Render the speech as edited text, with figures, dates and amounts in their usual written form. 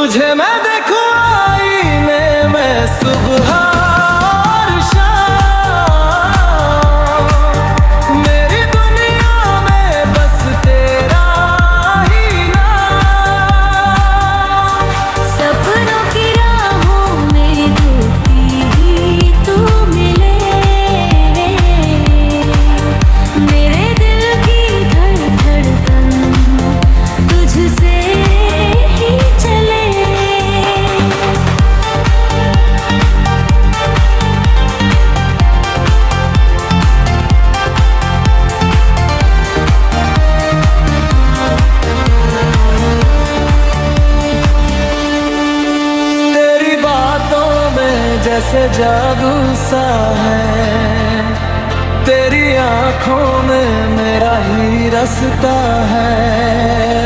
तुझे मैं देखूं आईने में सुबह और शाम, मेरी दुनिया में बस तेरा ही नाम। सपनों की राहों में डूबती ही तू मिले, मेरे दिल की धड़कन तुझसे ही चले। तेरी बातों में जैसे जादू सा है, तेरी आंखों में मेरा ही रास्ता है।